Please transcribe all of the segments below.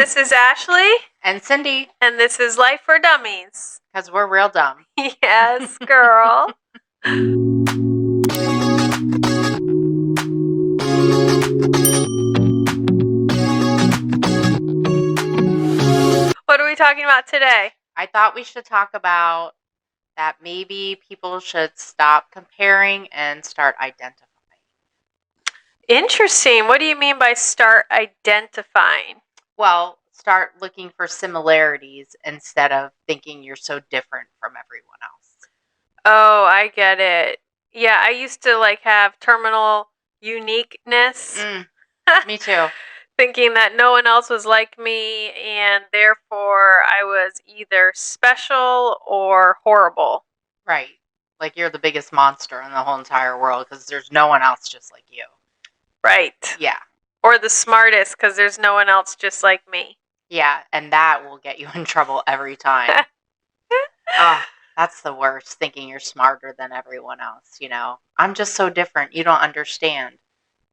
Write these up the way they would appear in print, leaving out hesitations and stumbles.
This is Ashley. And Cindy. And this is Life for Dummies. Because we're real dumb. Yes, girl. What are we talking about today? I thought we should talk about that maybe people should stop comparing and start identifying. Interesting. What do you mean by start identifying? Well, start looking for similarities instead of thinking you're so different from everyone else. Oh, I get it. Yeah, I used to have terminal uniqueness. Me too. Thinking that no one else was like me and therefore I was either special or horrible. Right. Like you're the biggest monster in the whole entire world because there's no one else just like you. Right. Yeah. Or the smartest because there's no one else just like me. Yeah, and that will get you in trouble every time. Oh, that's the worst, thinking you're smarter than everyone else, I'm just so different. You don't understand.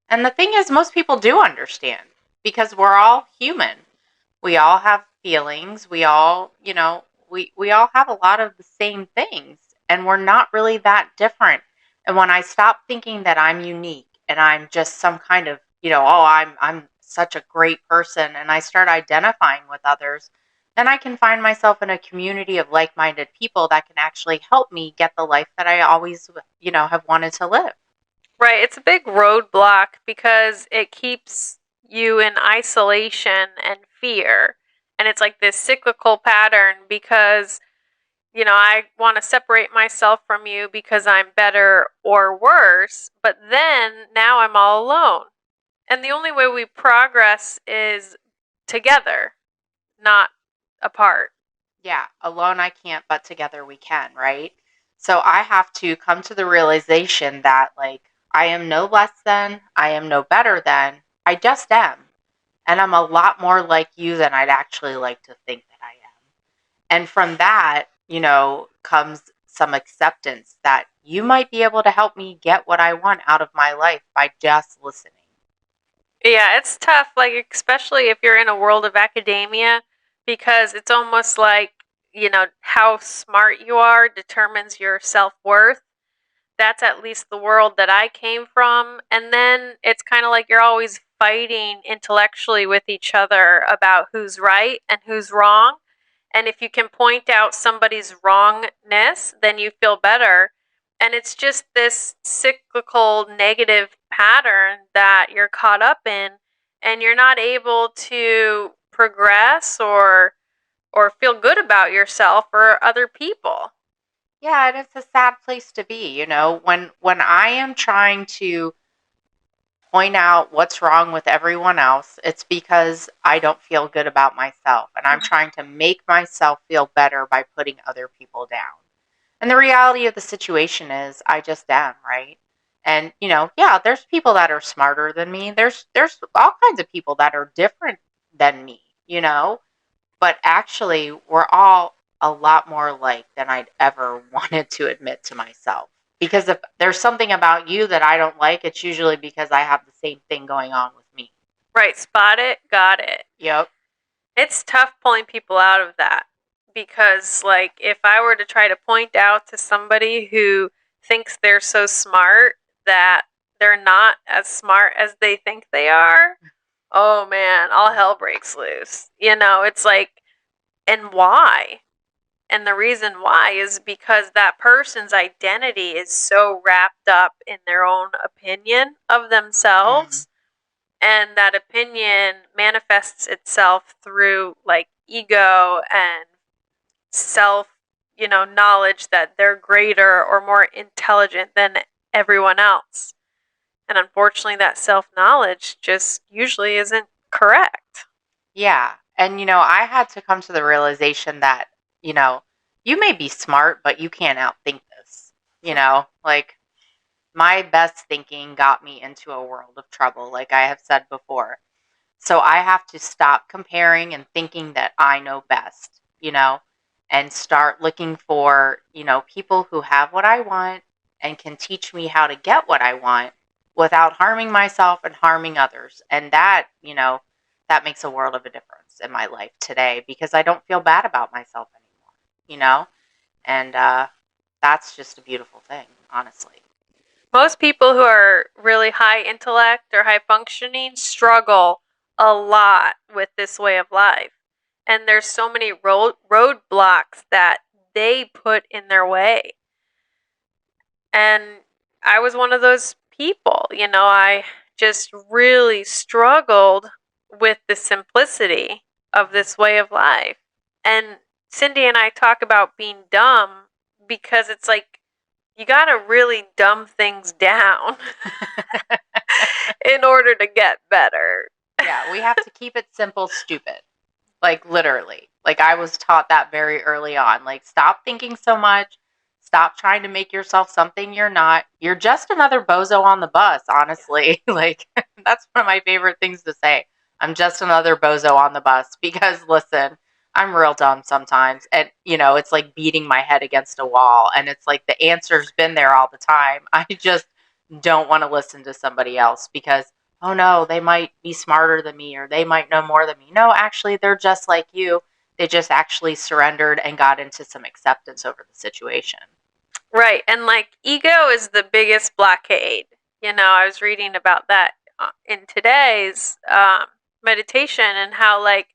And the thing is, most people do understand because we're all human. We all have feelings. We all, we all have a lot of the same things, and we're not really that different. And when I stop thinking that I'm unique and I'm just some kind of, I'm such a great person, and I start identifying with others, then I can find myself in a community of like-minded people that can actually help me get the life that I always, have wanted to live. Right. It's a big roadblock because it keeps you in isolation and fear. And it's like this cyclical pattern because, I want to separate myself from you because I'm better or worse. But then now I'm all alone. And the only way we progress is together, not apart. Yeah, alone I can't, but together we can, right? So I have to come to the realization that, I am no less than, I am no better than, I just am. And I'm a lot more like you than I'd actually like to think that I am. And from that, comes some acceptance that you might be able to help me get what I want out of my life by just listening. Yeah, it's tough, especially if you're in a world of academia, because it's almost like, how smart you are determines your self-worth. That's at least the world that I came from. And then it's kind of like you're always fighting intellectually with each other about who's right and who's wrong. And if you can point out somebody's wrongness, then you feel better. And it's just this cyclical negative pattern that you're caught up in, and you're not able to progress or feel good about yourself or other people. Yeah, and it's a sad place to be, when I am trying to point out what's wrong with everyone else, it's because I don't feel good about myself, and I'm trying to make myself feel better by putting other people down. And the reality of the situation is I just am, right? And yeah, there's people that are smarter than me. There's all kinds of people that are different than me, but actually we're all a lot more alike than I'd ever wanted to admit to myself. Because if there's something about you that I don't like, it's usually because I have the same thing going on with me. Right, spot it, got it. Yep. It's tough pulling people out of that because, if I were to try to point out to somebody who thinks they're so smart that they're not as smart as they think they are, oh man, all hell breaks loose. It's like, and why? And the reason why is because that person's identity is so wrapped up in their own opinion of themselves. And that opinion manifests itself through ego and self, knowledge that they're greater or more intelligent than everyone else. And unfortunately, that self-knowledge just usually isn't correct. Yeah. And, I had to come to the realization that, you may be smart, but you can't outthink this. My best thinking got me into a world of trouble, like I have said before. So I have to stop comparing and thinking that I know best, and start looking for, people who have what I want and can teach me how to get what I want without harming myself and harming others. And that, that makes a world of a difference in my life today because I don't feel bad about myself anymore, you know? And that's just a beautiful thing, honestly. Most people who are really high intellect or high functioning struggle a lot with this way of life. And there's so many roadblocks that they put in their way. And I was one of those people, I just really struggled with the simplicity of this way of life. And Cindy and I talk about being dumb because it's like you got to really dumb things down in order to get better. Yeah, we have to keep it simple, stupid. Like literally. Like I was taught that very early on. Like stop thinking so much. Stop trying to make yourself something you're not. You're just another bozo on the bus, honestly. Like that's one of my favorite things to say. I'm just another bozo on the bus because listen, I'm real dumb sometimes. And it's like beating my head against a wall and it's like the answer's been there all the time. I just don't want to listen to somebody else because oh no, they might be smarter than me or they might know more than me. No, actually, they're just like you. They just actually surrendered and got into some acceptance over the situation. Right. And like ego is the biggest blockade. I was reading about that in today's meditation and how like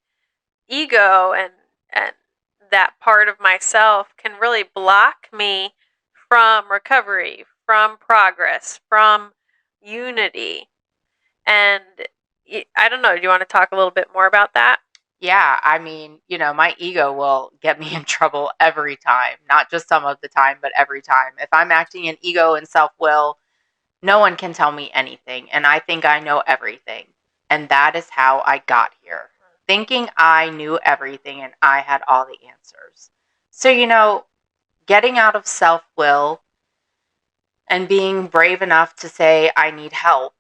ego and that part of myself can really block me from recovery, from progress, from unity. And I don't know, do you want to talk a little bit more about that? Yeah, I mean, my ego will get me in trouble every time, not just some of the time, but every time. If I'm acting in ego and self will, no one can tell me anything. And I think I know everything. And that is how I got here, thinking I knew everything and I had all the answers. So, getting out of self will and being brave enough to say, I need help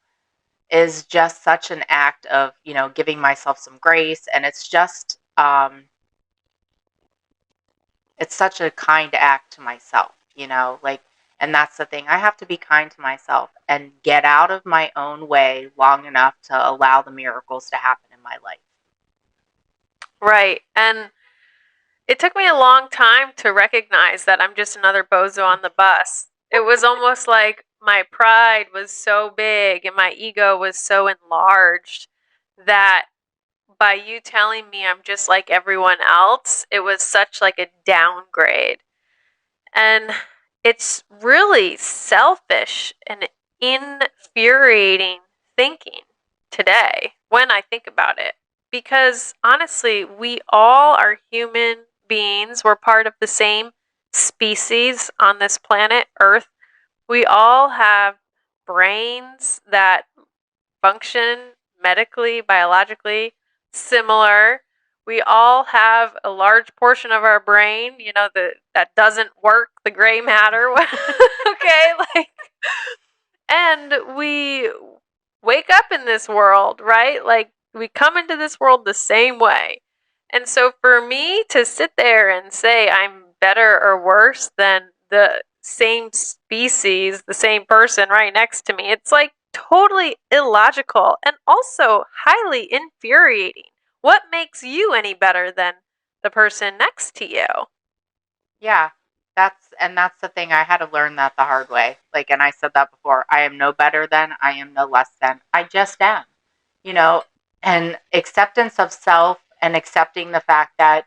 is just such an act of, giving myself some grace. And it's such a kind act to myself, like, and that's the thing. I have to be kind to myself and get out of my own way long enough to allow the miracles to happen in my life. Right. And it took me a long time to recognize that I'm just another bozo on the bus. It was almost like my pride was so big and my ego was so enlarged that by you telling me I'm just like everyone else, it was such like a downgrade. And it's really selfish and infuriating thinking today when I think about it. Because honestly, we all are human beings. We're part of the same species on this planet, Earth. We all have brains that function medically, biologically similar. We all have a large portion of our brain, that doesn't work, the gray matter. Okay, like, and we wake up in this world, right? Like, we come into this world the same way. And so for me to sit there and say I'm better or worse than the same species, the same person right next to me, it's like totally illogical and also highly infuriating. What makes you any better than the person next to you? Yeah, that's the thing. I had to learn that the hard way. Like, and I said that before. I am no better than. I am no less than. I just am. You know, and acceptance of self and accepting the fact that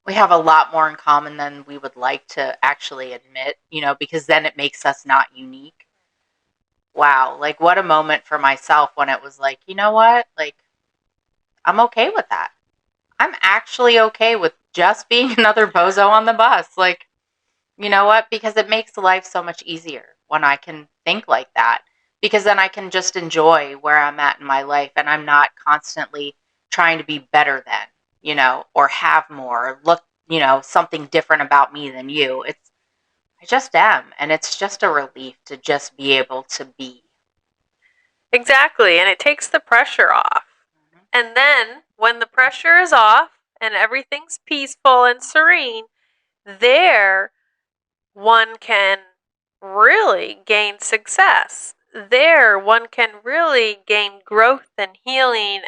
we have a lot more in common than we would like to actually admit. Because then it makes us not unique. Wow, like what a moment for myself when it was like, you know what, like I'm okay with that. I'm actually okay with just being another bozo on the bus. Like, you know what? Because it makes life so much easier when I can think like that. Because then I can just enjoy where I'm at in my life and I'm not constantly trying to be better than, or have more, or look, something different about me than you. I just am. And it's just a relief to just be able to be. Exactly, and it takes the pressure off. Mm-hmm. And then when the pressure is off and everything's peaceful and serene, there one can really gain success. there one can really gain growth and healing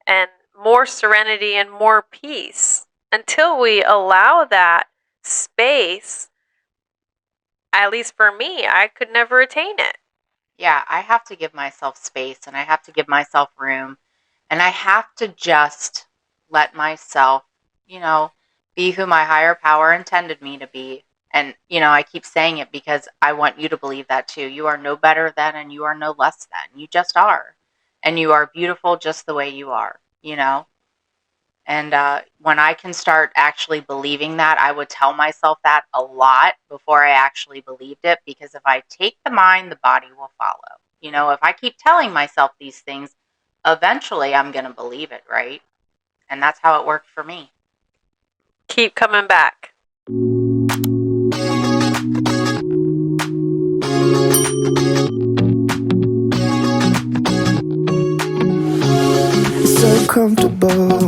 and more serenity and more peace. Until we allow that space, at least for me, I could never attain it. Yeah, I have to give myself space and I have to give myself room and I have to just let myself, be who my higher power intended me to be. And, I keep saying it because I want you to believe that too. You are no better than and you are no less than. You just are. And you are beautiful just the way you are. And when I can start actually believing that, I would tell myself that a lot before I actually believed it. Because if I take the mind, the body will follow. If I keep telling myself these things, eventually I'm going to believe it, right? And that's how it worked for me. Keep coming back. So comfortable